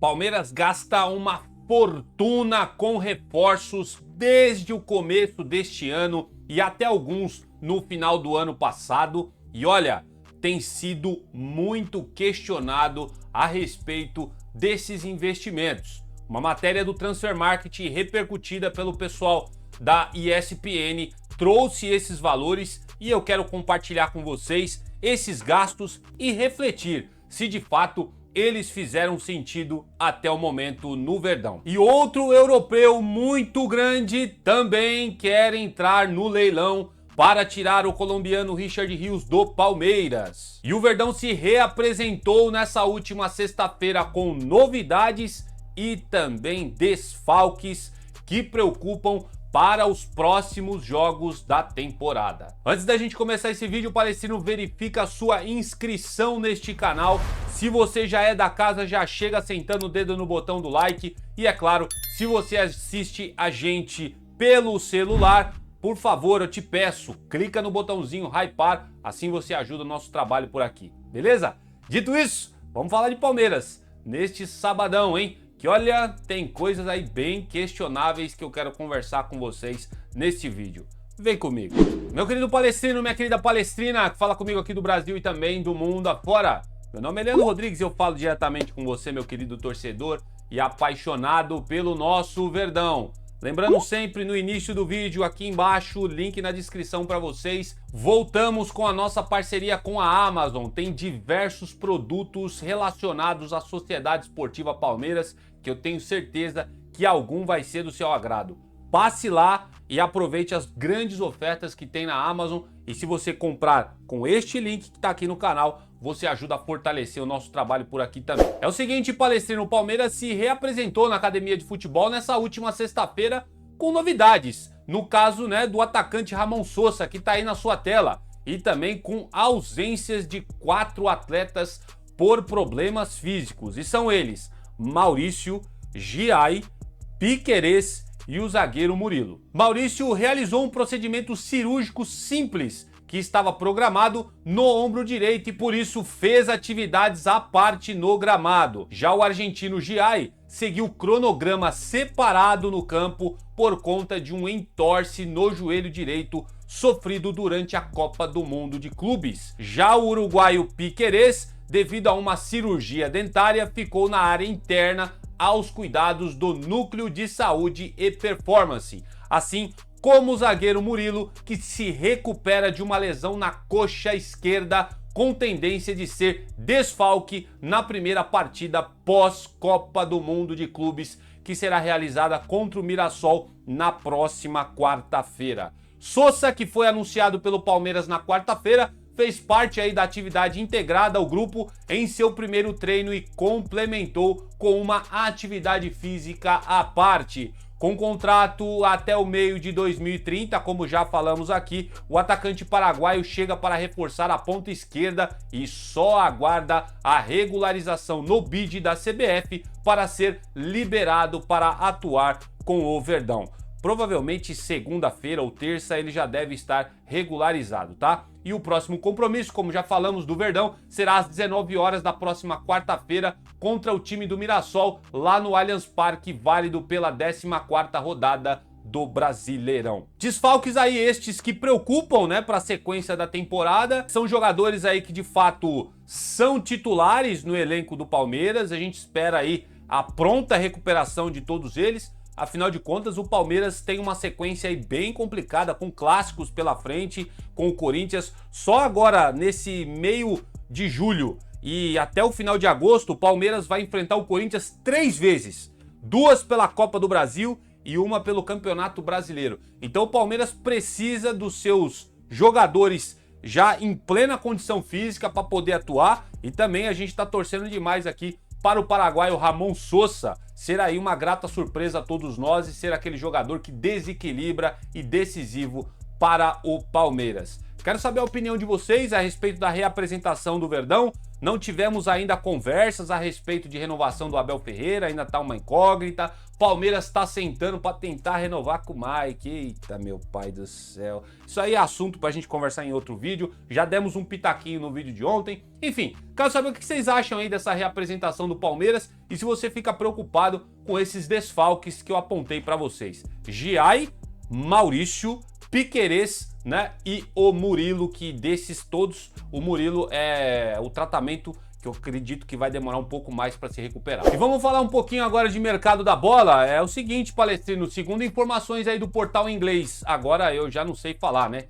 Palmeiras gasta uma fortuna com reforços desde o começo deste ano e até alguns no final do ano passado. E olha, tem sido muito questionado a respeito desses investimentos. Uma matéria do Transfer Market repercutida pelo pessoal da ESPN trouxe esses valores e eu quero compartilhar com vocês esses gastos e refletir se de fato eles fizeram sentido até o momento no Verdão. E outro europeu muito grande também quer entrar no leilão para tirar o colombiano Richard Rios do Palmeiras. E o Verdão se reapresentou nessa última sexta-feira com novidades e também desfalques que preocupam para os próximos jogos da temporada. Antes da gente começar esse vídeo, Palestrino, verifica a sua inscrição neste canal. Se você já é da casa, já chega sentando o dedo no botão do like. E é claro, se você assiste a gente pelo celular, por favor, eu te peço, clica no botãozinho hypar, assim você ajuda o nosso trabalho por aqui, beleza? Dito isso, vamos falar de Palmeiras neste sabadão, hein? Que olha, tem coisas aí bem questionáveis que eu quero conversar com vocês neste vídeo. Vem comigo. Meu querido palestrino, minha querida palestrina, que fala comigo aqui do Brasil e também do mundo afora. Meu nome é Leandro Rodrigues e eu falo diretamente com você, meu querido torcedor e apaixonado pelo nosso Verdão. Lembrando sempre no início do vídeo, aqui embaixo, link na descrição para vocês. Voltamos com a nossa parceria com a Amazon. Tem diversos produtos relacionados à Sociedade Esportiva Palmeiras, que eu tenho certeza que algum vai ser do seu agrado. Passe lá e aproveite as grandes ofertas que tem na Amazon. E se você comprar com este link que está aqui no canal, você ajuda a fortalecer o nosso trabalho por aqui também. É o seguinte, palestrino, o Palmeiras se reapresentou na academia de futebol nessa última sexta-feira com novidades. No caso, né, do atacante Ramon Sosa, que está aí na sua tela. E também com ausências de 4 atletas por problemas físicos. E são eles: Maurício, Giai, Piquerez e o zagueiro Murilo. Maurício realizou um procedimento cirúrgico simples que estava programado no ombro direito e por isso fez atividades à parte no gramado. Já o argentino Giai seguiu cronograma separado no campo por conta de um entorse no joelho direito sofrido durante a Copa do Mundo de Clubes. Já o uruguaio Piquerez, devido a uma cirurgia dentária, ficou na área interna aos cuidados do Núcleo de Saúde e Performance. Assim como o zagueiro Murilo, que se recupera de uma lesão na coxa esquerda, com tendência de ser desfalque na primeira partida pós-Copa do Mundo de Clubes, que será realizada contra o Mirassol na próxima quarta-feira. Sosa, que foi anunciado pelo Palmeiras na quarta-feira, fez parte aí da atividade integrada ao grupo em seu primeiro treino e complementou com uma atividade física à parte. Com contrato até o meio de 2030, como já falamos aqui, o atacante paraguaio chega para reforçar a ponta esquerda e só aguarda a regularização no BID da CBF para ser liberado para atuar com o Verdão. Provavelmente segunda-feira ou terça ele já deve estar regularizado, tá? E o próximo compromisso, como já falamos, do Verdão, será às 19 horas da próxima quarta-feira contra o time do Mirassol, lá no Allianz Parque, válido pela 14ª rodada do Brasileirão. Desfalques aí estes que preocupam, né, para a sequência da temporada. São jogadores aí que de fato são titulares no elenco do Palmeiras. A gente espera aí a pronta recuperação de todos eles. Afinal de contas, o Palmeiras tem uma sequência aí bem complicada, com clássicos pela frente, com o Corinthians. Só agora, nesse meio de julho e até o final de agosto, o Palmeiras vai enfrentar o Corinthians 3 vezes. 2 pela Copa do Brasil e 1 pelo Campeonato Brasileiro. Então o Palmeiras precisa dos seus jogadores já em plena condição física para poder atuar. E também a gente está torcendo demais aqui para o paraguaio Ramon Sosa ser aí uma grata surpresa a todos nós e ser aquele jogador que desequilibra e decisivo para o Palmeiras. Quero saber a opinião de vocês a respeito da reapresentação do Verdão. Não tivemos ainda conversas a respeito de renovação do Abel Ferreira, ainda tá uma incógnita. Palmeiras está sentando para tentar renovar com o Mike. Eita, meu pai do céu. Isso aí é assunto para a gente conversar em outro vídeo. Já demos um pitaquinho no vídeo de ontem. Enfim, quero saber o que vocês acham aí dessa reapresentação do Palmeiras e se você fica preocupado com esses desfalques que eu apontei para vocês. Giai, Maurício, Piquerez, né, e o Murilo, que desses todos, o Murilo é o tratamento que eu acredito que vai demorar um pouco mais para se recuperar. E vamos falar um pouquinho agora de mercado da bola. É o seguinte, Palestrino, segundo informações aí do portal inglês, agora eu já não sei falar, né?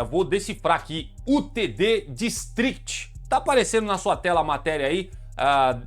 Vou decifrar aqui, UTD District. Tá aparecendo na sua tela a matéria aí,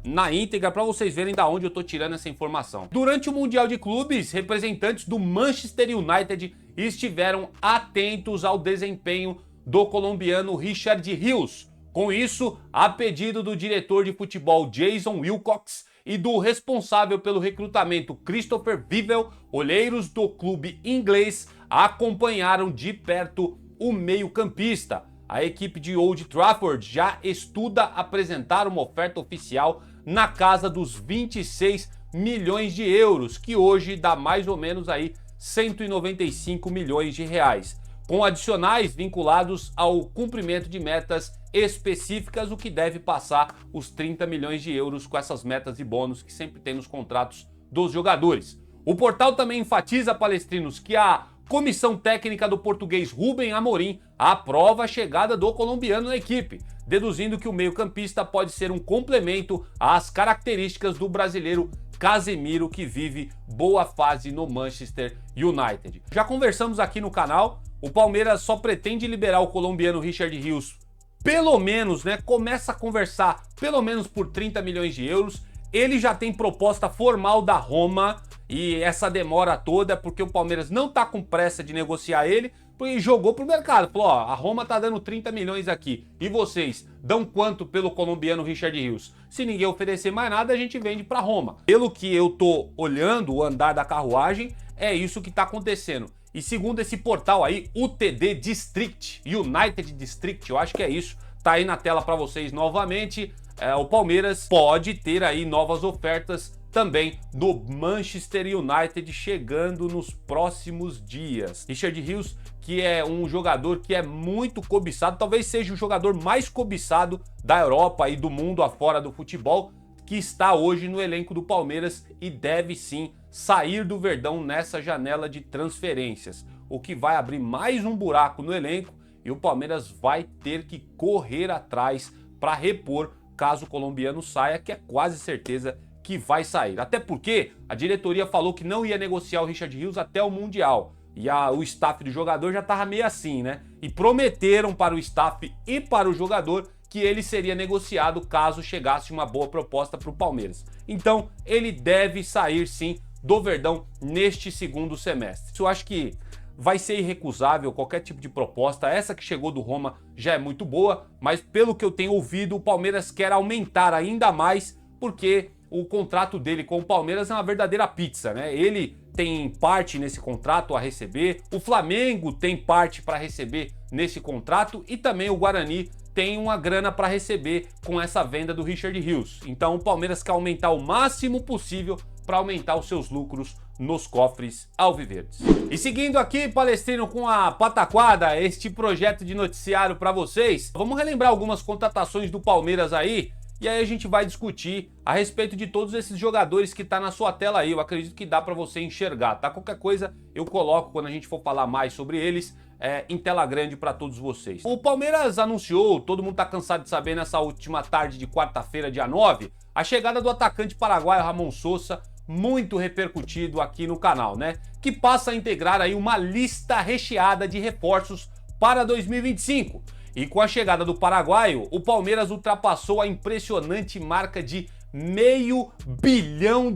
na íntegra, para vocês verem da onde eu tô tirando essa informação. Durante o Mundial de Clubes, representantes do Manchester United estiveram atentos ao desempenho do colombiano Richard Rios. Com isso, a pedido do diretor de futebol Jason Wilcox e do responsável pelo recrutamento Christopher Vivel, olheiros do clube inglês acompanharam de perto o meio-campista. A equipe de Old Trafford já estuda apresentar uma oferta oficial na casa dos 26 milhões de euros, que hoje dá mais ou menos aí 195 milhões de reais, com adicionais vinculados ao cumprimento de metas específicas, o que deve passar os 30 milhões de euros com essas metas e bônus que sempre tem nos contratos dos jogadores. O portal também enfatiza, palestrinos, que a comissão técnica do português Rubem Amorim aprova a chegada do colombiano na equipe, deduzindo que o meio-campista pode ser um complemento às características do brasileiro Casemiro, que vive boa fase no Manchester United. Já conversamos aqui no canal, o Palmeiras só pretende liberar o colombiano Richard Rios, pelo menos, né? Começa a conversar pelo menos por 30 milhões de euros. Ele já tem proposta formal da Roma e essa demora toda é porque o Palmeiras não tá com pressa de negociar ele e jogou pro mercado. Falou, ó, a Roma tá dando 30 milhões aqui e vocês dão quanto pelo colombiano Richard Rios? Se ninguém oferecer mais nada, a gente vende pra Roma. Pelo que eu tô olhando o andar da carruagem, é isso que tá acontecendo. E segundo esse portal aí, UTD District, United District, eu acho que é isso, tá aí na tela para vocês novamente. O Palmeiras pode ter aí novas ofertas também do Manchester United chegando nos próximos dias. Richard Rios, que é um jogador que é muito cobiçado, talvez seja o jogador mais cobiçado da Europa e do mundo afora do futebol, que está hoje no elenco do Palmeiras e deve sim sair do Verdão nessa janela de transferências, o que vai abrir mais um buraco no elenco e o Palmeiras vai ter que correr atrás para repor caso o colombiano saia, que é quase certeza que vai sair. Até porque a diretoria falou que não ia negociar o Richard Rios até o Mundial e o staff do jogador já estava meio assim, né? E prometeram para o staff e para o jogador que ele seria negociado caso chegasse uma boa proposta para o Palmeiras. Então ele deve sair sim do Verdão neste segundo semestre. Eu acho que vai ser irrecusável qualquer tipo de proposta. Essa que chegou do Roma já é muito boa, mas pelo que eu tenho ouvido, o Palmeiras quer aumentar ainda mais, porque o contrato dele com o Palmeiras é uma verdadeira pizza, né? Ele tem parte nesse contrato a receber, o Flamengo tem parte para receber nesse contrato e também o Guarani tem uma grana para receber com essa venda do Richard Rios. Então o Palmeiras quer aumentar o máximo possível para aumentar os seus lucros nos cofres alviverdes. E seguindo aqui, Palestrino, com a pataquada, este projeto de noticiário para vocês, vamos relembrar algumas contratações do Palmeiras aí, e aí a gente vai discutir a respeito de todos esses jogadores que tá na sua tela aí. Eu acredito que dá para você enxergar, tá? Qualquer coisa eu coloco quando a gente for falar mais sobre eles em tela grande para todos vocês. O Palmeiras anunciou, todo mundo tá cansado de saber, nessa última tarde de quarta-feira, dia 9, a chegada do atacante paraguaio Ramon Sosa, muito repercutido aqui no canal, né? Que passa a integrar aí uma lista recheada de reforços para 2025. E com a chegada do paraguaio, o Palmeiras ultrapassou a impressionante marca de R$500 bilhão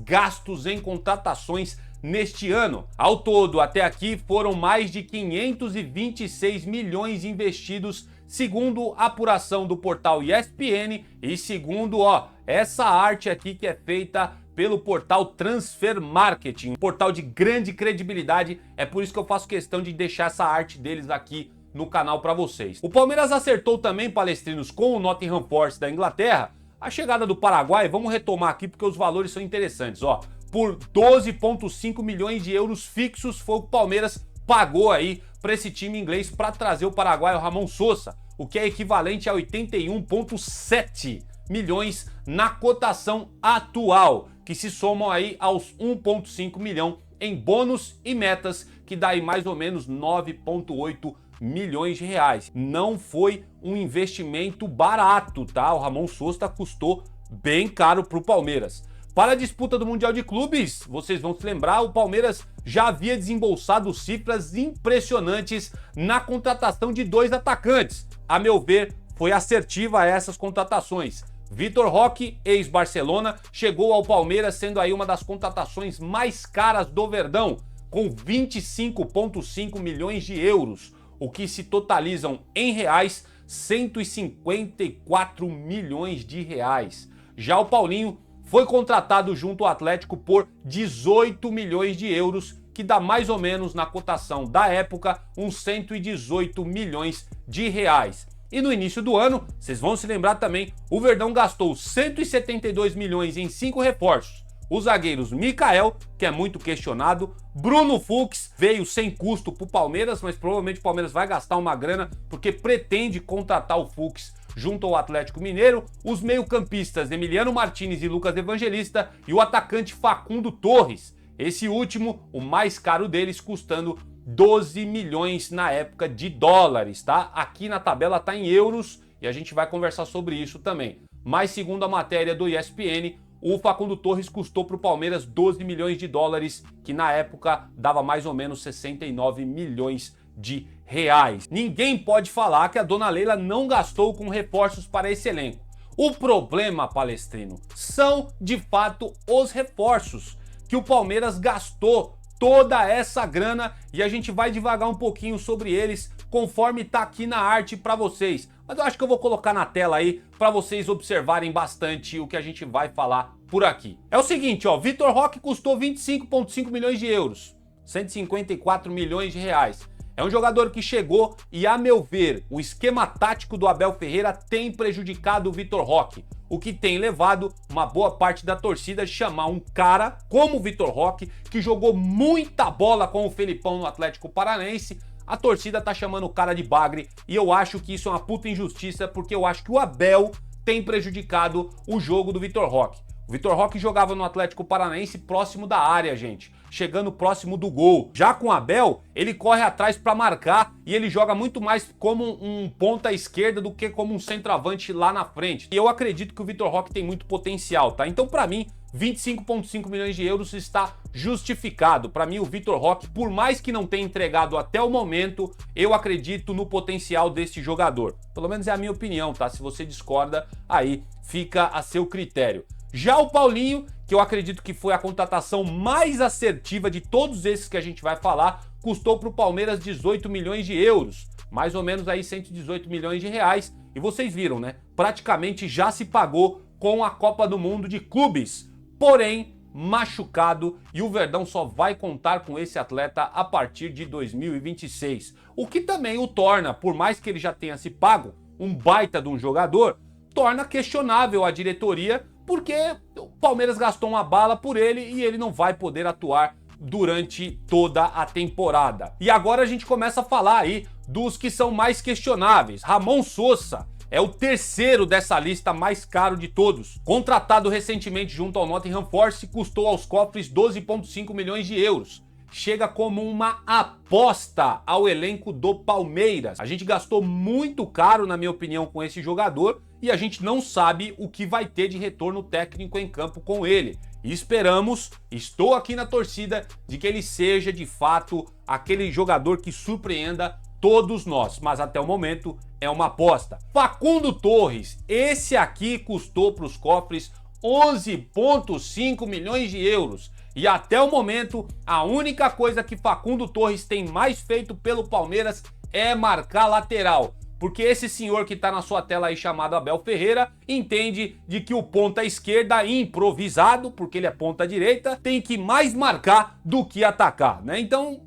gastos em contratações neste ano. Ao todo, até aqui, foram mais de 526 milhões investidos, segundo a apuração do portal ESPN e segundo, essa arte aqui que é feita pelo portal Transfer Marketing, um portal de grande credibilidade. É por isso que eu faço questão de deixar essa arte deles aqui no canal para vocês. O Palmeiras acertou também, palestrinos, com o Nottingham Forest da Inglaterra, a chegada do Paraguai. Vamos retomar aqui porque os valores são interessantes, ó. Por 12,5 milhões de euros fixos foi o que o Palmeiras pagou aí para esse time inglês para trazer o paraguaio Ramon Sosa, o que é equivalente a 81,7 milhões na cotação atual, que se somam aí aos 1,5 milhão em bônus e metas, que dá aí mais ou menos 9,8 milhões de reais. Não foi um investimento barato, tá? O Ramon Sosa custou bem caro para o Palmeiras. Para a disputa do Mundial de Clubes, vocês vão se lembrar, o Palmeiras já havia desembolsado cifras impressionantes na contratação de 2 atacantes. A meu ver, foi assertiva essas contratações. Vitor Roque, ex-Barcelona, chegou ao Palmeiras sendo aí uma das contratações mais caras do Verdão, com 25,5 milhões de euros, o que se totalizam em reais 154 milhões de reais. Já o Paulinho foi contratado junto ao Atlético por 18 milhões de euros, que dá mais ou menos, na cotação da época, uns 118 milhões de reais. E no início do ano, vocês vão se lembrar também, o Verdão gastou 172 milhões em 5 reforços. Os zagueiros Mikael, que é muito questionado, Bruno Fux veio sem custo para o Palmeiras, mas provavelmente o Palmeiras vai gastar uma grana porque pretende contratar o Fux junto ao Atlético Mineiro, os meio-campistas Emiliano Martinez e Lucas Evangelista e o atacante Facundo Torres. Esse último, o mais caro deles, custando 12 milhões na época de dólares, tá? Aqui na tabela tá em euros e a gente vai conversar sobre isso também. Mas segundo a matéria do ESPN, o Facundo Torres custou para o Palmeiras 12 milhões de dólares, que na época dava mais ou menos 69 milhões de reais. Ninguém pode falar que a dona Leila não gastou com reforços para esse elenco. O problema, palestrino, são de fato os reforços, que o Palmeiras gastou toda essa grana e a gente vai devagar um pouquinho sobre eles conforme tá aqui na arte para vocês. Mas eu acho que eu vou colocar na tela aí para vocês observarem bastante o que a gente vai falar por aqui. É o seguinte, ó, Vitor Roque custou 25,5 milhões de euros, 154 milhões de reais. É um jogador que chegou e, a meu ver, o esquema tático do Abel Ferreira tem prejudicado o Vitor Roque, o que tem levado uma boa parte da torcida a chamar um cara como o Vitor Roque, que jogou muita bola com o Felipão no Atlético Paranaense. A torcida tá chamando o cara de bagre e eu acho que isso é uma puta injustiça, porque eu acho que o Abel tem prejudicado o jogo do Vitor Roque. O Vitor Roque jogava no Atlético Paranaense próximo da área, gente, chegando próximo do gol. Já com o Abel, ele corre atrás para marcar e ele joga muito mais como um ponta esquerda do que como um centroavante lá na frente. E eu acredito que o Vitor Roque tem muito potencial, tá? Então, para mim, 25,5 milhões de euros está justificado. Para mim, o Vitor Roque, por mais que não tenha entregado até o momento, eu acredito no potencial desse jogador. Pelo menos é a minha opinião, tá? Se você discorda, aí fica a seu critério. Já o Paulinho, que eu acredito que foi a contratação mais assertiva de todos esses que a gente vai falar, custou para o Palmeiras 18 milhões de euros, mais ou menos aí 118 milhões de reais. E vocês viram, né? Praticamente já se pagou com a Copa do Mundo de Clubes, porém machucado, e o Verdão só vai contar com esse atleta a partir de 2026. O que também o torna, por mais que ele já tenha se pago, um baita de um jogador, torna questionável a diretoria, porque o Palmeiras gastou uma bala por ele e ele não vai poder atuar durante toda a temporada. E agora a gente começa a falar aí dos que são mais questionáveis. Ramon Sosa é o terceiro dessa lista mais caro de todos. Contratado recentemente junto ao Nottingham Forest, custou aos cofres 12,5 milhões de euros. Chega como uma aposta ao elenco do Palmeiras. A gente gastou muito caro, na minha opinião, com esse jogador e a gente não sabe o que vai ter de retorno técnico em campo com ele. E esperamos, estou aqui na torcida, de que ele seja de fato aquele jogador que surpreenda todos nós, mas até o momento é uma aposta. Facundo Torres, esse aqui custou para os cofres 11,5 milhões de euros. E até o momento, a única coisa que Facundo Torres tem mais feito pelo Palmeiras é marcar lateral. Porque esse senhor que tá na sua tela aí, chamado Abel Ferreira, entende de que o ponta esquerda, improvisado, porque ele é ponta direita, tem que mais marcar do que atacar, né? Então,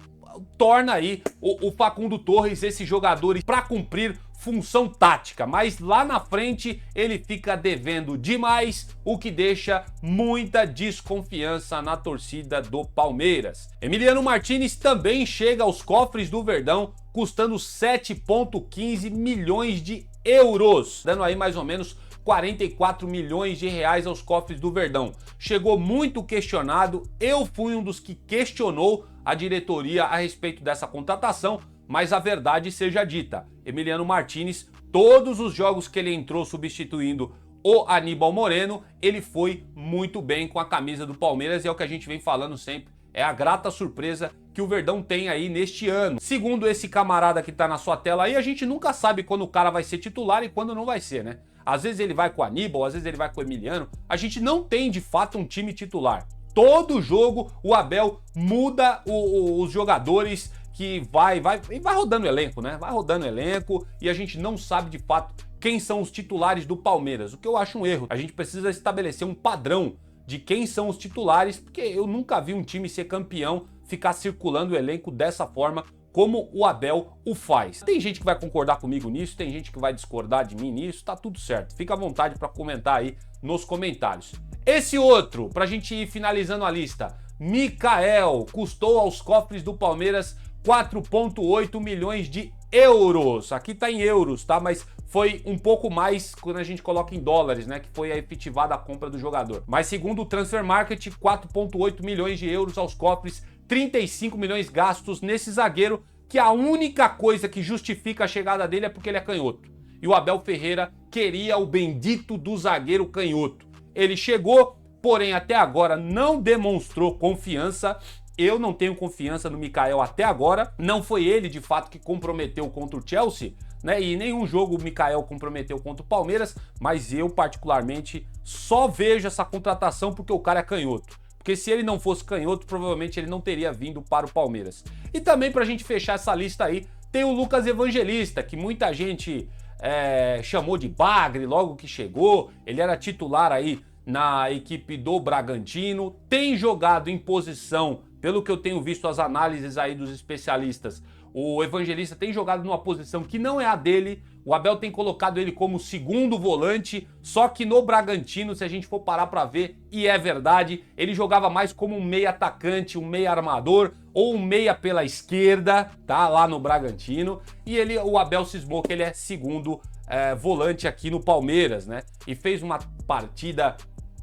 torna aí o Facundo Torres esse jogador para cumprir função tática, mas lá na frente ele fica devendo demais, o que deixa muita desconfiança na torcida do Palmeiras. Emiliano Martínez também chega aos cofres do Verdão, custando 7,15 milhões de euros, dando aí mais ou menos 44 milhões de reais aos cofres do Verdão. Chegou muito questionado, eu fui um dos que questionou a diretoria a respeito dessa contratação, mas a verdade seja dita, Emiliano Martínez, todos os jogos que ele entrou substituindo o Aníbal Moreno, ele foi muito bem com a camisa do Palmeiras e é o que a gente vem falando sempre, é a grata surpresa que o Verdão tem aí neste ano. Segundo esse camarada que tá na sua tela aí, a gente nunca sabe quando o cara vai ser titular e quando não vai ser, né? Às vezes ele vai com o Aníbal, às vezes ele vai com o Emiliano, a gente não tem de fato um time titular. Todo jogo o Abel muda os jogadores que vai rodando o elenco, né? Vai rodando o elenco e a gente não sabe de fato quem são os titulares do Palmeiras, o que eu acho um erro. A gente precisa estabelecer um padrão de quem são os titulares, porque eu nunca vi um time ser campeão, ficar circulando o elenco dessa forma como o Abel o faz. Tem gente que vai concordar comigo nisso, tem gente que vai discordar de mim nisso, tá tudo certo. Fica à vontade para comentar aí nos comentários. Esse outro, pra gente ir finalizando a lista, Mikael, custou aos cofres do Palmeiras 4,8 milhões de euros. Aqui tá em euros, tá? Mas foi um pouco mais quando a gente coloca em dólares, né? Que foi a efetivada a compra do jogador. Mas segundo o Transfer Market, 4,8 milhões de euros aos cofres, 35 milhões gastos nesse zagueiro, que a única coisa que justifica a chegada dele é porque ele é canhoto. E o Abel Ferreira queria o bendito do zagueiro canhoto. Ele chegou, porém até agora não demonstrou confiança. Eu não tenho confiança no Mikael até agora. Não foi ele, de fato, que comprometeu contra o Chelsea, né? E nenhum jogo o Mikael comprometeu contra o Palmeiras, mas eu, particularmente, só vejo essa contratação porque o cara é canhoto. Porque se ele não fosse canhoto, provavelmente ele não teria vindo para o Palmeiras. E também, pra gente fechar essa lista aí, tem o Lucas Evangelista, que muita gente chamou de bagre logo que chegou. Ele era titular aí na equipe do Bragantino, tem jogado em posição, pelo que eu tenho visto as análises aí dos especialistas, o Evangelista tem jogado numa posição que não é a dele, o Abel tem colocado ele como segundo volante, só que no Bragantino, se a gente for parar pra ver, e é verdade, ele jogava mais como um meia atacante, um meia armador, ou um meia pela esquerda, tá, lá no Bragantino, e o Abel cismou que ele é segundo volante aqui no Palmeiras, né, e fez uma partida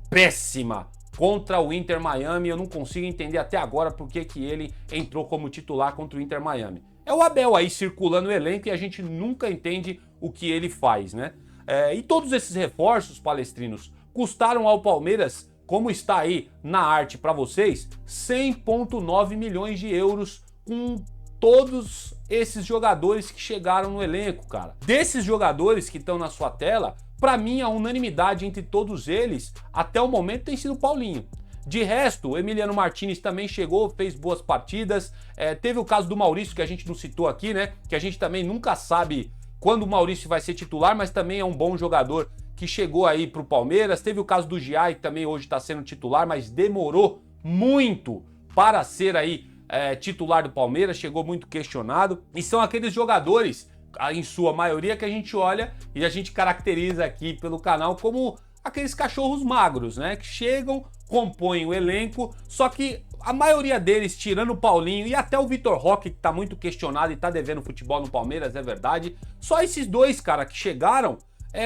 péssima contra o Inter Miami. Eu não consigo entender até agora por que ele entrou como titular contra o Inter Miami. É o Abel aí circulando o elenco e a gente nunca entende o que ele faz, né? E todos esses reforços palestrinos custaram ao Palmeiras, como está aí na arte para vocês, 100,9 milhões de euros com todos esses jogadores que chegaram no elenco, cara. Desses jogadores que estão na sua tela, para mim, a unanimidade entre todos eles, até o momento, tem sido o Paulinho. De resto, o Emiliano Martínez também chegou, fez boas partidas. Teve o caso do Maurício, que a gente não citou aqui, né? Que a gente também nunca sabe quando o Maurício vai ser titular, mas também é um bom jogador que chegou aí pro Palmeiras. Teve o caso do Giai, que também hoje está sendo titular, mas demorou muito para ser aí titular do Palmeiras, chegou muito questionado. E são aqueles jogadores, em sua maioria, que a gente olha e a gente caracteriza aqui pelo canal como aqueles cachorros magros, né? Que chegam, compõem o elenco, só que a maioria deles, tirando o Paulinho e até o Vitor Roque, que tá muito questionado e tá devendo futebol no Palmeiras, é verdade, só esses dois, cara, que chegaram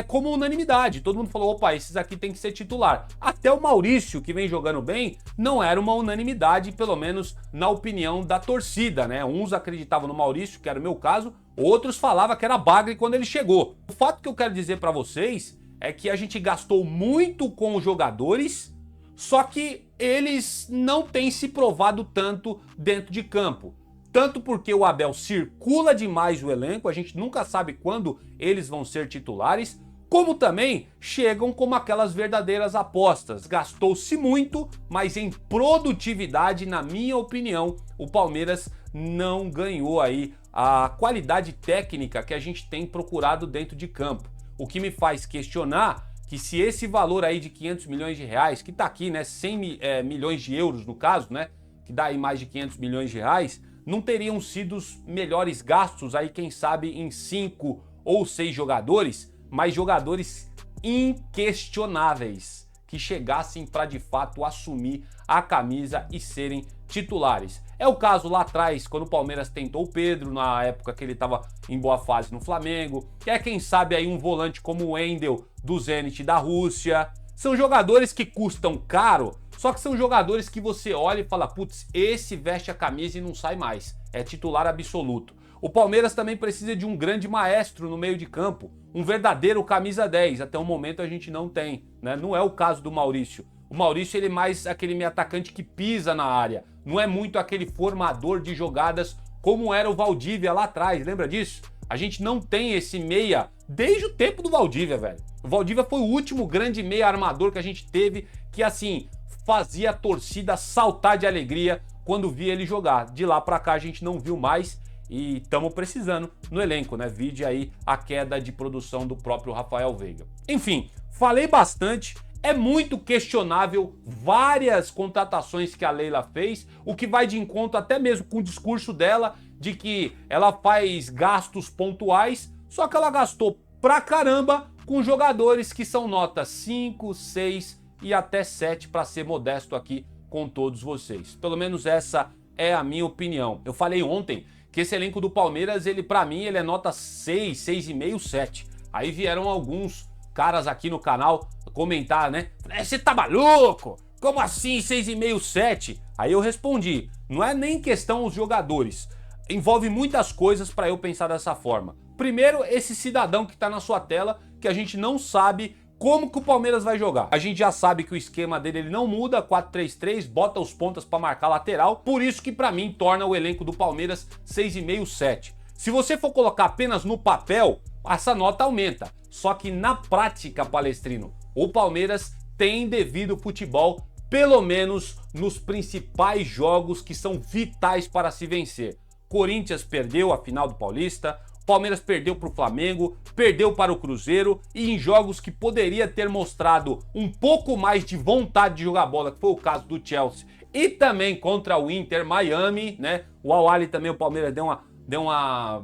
como unanimidade. Todo mundo falou, opa, esses aqui tem que ser titular. Até o Maurício, que vem jogando bem, não era uma unanimidade, pelo menos na opinião da torcida, né? Uns acreditavam no Maurício, que era o meu caso, outros falavam que era bagre quando ele chegou. O fato que eu quero dizer pra vocês é que a gente gastou muito com os jogadores, só que eles não têm se provado tanto dentro de campo. Tanto porque o Abel circula demais o elenco, a gente nunca sabe quando eles vão ser titulares, como também chegam como aquelas verdadeiras apostas. Gastou-se muito, mas em produtividade, na minha opinião, o Palmeiras não ganhou aí a qualidade técnica que a gente tem procurado dentro de campo. O que me faz questionar que se esse valor aí de 500 milhões de reais, que tá aqui, né, 100 milhões de euros no caso, né, que dá aí mais de 500 milhões de reais, não teriam sido os melhores gastos aí, quem sabe, em 5 ou 6 jogadores, mas jogadores inquestionáveis, que chegassem para de fato assumir a camisa e serem titulares. É o caso lá atrás, quando o Palmeiras tentou o Pedro, na época que ele estava em boa fase no Flamengo. É, quem sabe, aí um volante como o Wendel do Zenit da Rússia. São jogadores que custam caro, só que são jogadores que você olha e fala, putz, esse veste a camisa e não sai mais. É titular absoluto. O Palmeiras também precisa de um grande maestro no meio de campo, um verdadeiro camisa 10. Até o momento a gente não tem, né? Não é o caso do Maurício. O Maurício, ele é mais aquele meio atacante que pisa na área, não é muito aquele formador de jogadas como era o Valdívia lá atrás, lembra disso? A gente não tem esse meia desde o tempo do Valdívia, velho. O Valdívia foi o último grande meia armador que a gente teve que, assim, fazia a torcida saltar de alegria quando via ele jogar. De lá pra cá a gente não viu mais. E estamos precisando no elenco, né? Vide aí a queda de produção do próprio Rafael Veiga. Enfim, falei bastante. É muito questionável várias contratações que a Leila fez, o que vai de encontro até mesmo com o discurso dela de que ela faz gastos pontuais, só que ela gastou pra caramba com jogadores que são notas 5, 6 e até 7, para ser modesto aqui com todos vocês. Pelo menos essa é a minha opinião. Eu falei ontem que esse elenco do Palmeiras, ele para mim, ele é nota 6, 6,5, 7. Aí vieram alguns caras aqui no canal comentar, né? Você tá maluco? Como assim 6,5, 7? Aí eu respondi, não é nem questão os jogadores. Envolve muitas coisas para eu pensar dessa forma. Primeiro, esse cidadão que tá na sua tela, que a gente não sabe como que o Palmeiras vai jogar. A gente já sabe que o esquema dele ele não muda, 4-3-3, bota os pontas para marcar lateral, por isso que para mim torna o elenco do Palmeiras 6,5, 7. Se você for colocar apenas no papel, essa nota aumenta. Só que na prática, Palestrino, o Palmeiras tem devido futebol, pelo menos nos principais jogos que são vitais para se vencer. Corinthians perdeu a final do Paulista, Palmeiras perdeu para o Flamengo, perdeu para o Cruzeiro, e em jogos que poderia ter mostrado um pouco mais de vontade de jogar bola, que foi o caso do Chelsea, e também contra o Inter Miami, né? O Al-Ahly também, o Palmeiras deu uma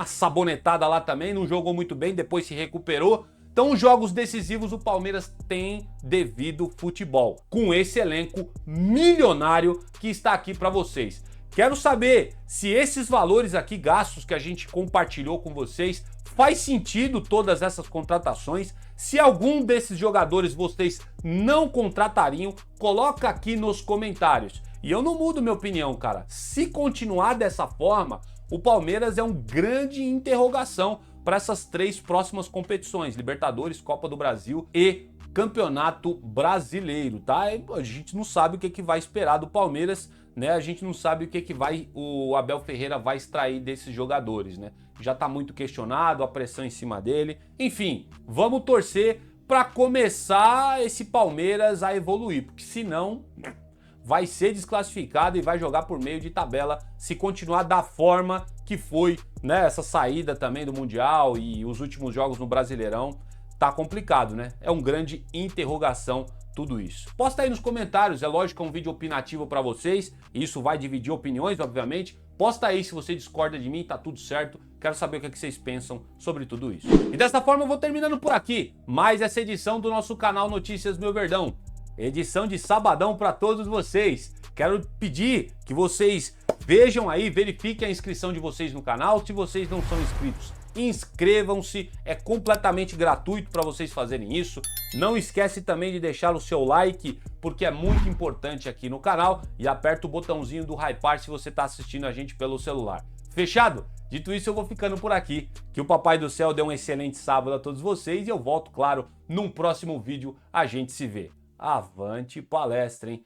sabonetada lá também, não jogou muito bem, depois se recuperou. Então, os jogos decisivos, o Palmeiras tem devido futebol, com esse elenco milionário que está aqui para vocês. Quero saber se esses valores aqui gastos que a gente compartilhou com vocês faz sentido todas essas contratações. Se algum desses jogadores vocês não contratariam, coloca aqui nos comentários. E eu não mudo minha opinião, cara. Se continuar dessa forma, o Palmeiras é um grande interrogação para essas 3 próximas competições: Libertadores, Copa do Brasil e Campeonato Brasileiro, tá? A gente não sabe o que vai esperar do Palmeiras, né? A gente não sabe o que o Abel Ferreira vai extrair desses jogadores, né? Já tá muito questionado, a pressão em cima dele. Enfim, vamos torcer para começar esse Palmeiras a evoluir, porque senão vai ser desclassificado e vai jogar por meio de tabela se continuar da forma que foi, né? Essa saída também do Mundial e os últimos jogos no Brasileirão. Tá complicado, né? É um grande interrogação tudo isso. Posta aí nos comentários, é lógico que é um vídeo opinativo para vocês, e isso vai dividir opiniões, obviamente. Posta aí se você discorda de mim, tá tudo certo. Quero saber o que vocês pensam sobre tudo isso. E dessa forma eu vou terminando por aqui mais essa edição do nosso canal Notícias Meu Verdão. Edição de sabadão para todos vocês. Quero pedir que vocês vejam aí, verifiquem a inscrição de vocês no canal. Se vocês não são inscritos, inscrevam-se, é completamente gratuito para vocês fazerem isso. Não esquece também de deixar o seu like, porque é muito importante aqui no canal, e aperta o botãozinho do hypar se você está assistindo a gente pelo celular. Fechado? Dito isso, eu vou ficando por aqui. Que o Papai do Céu dê um excelente sábado a todos vocês, e eu volto, claro, num próximo vídeo. A gente se vê. Avante palestra, hein?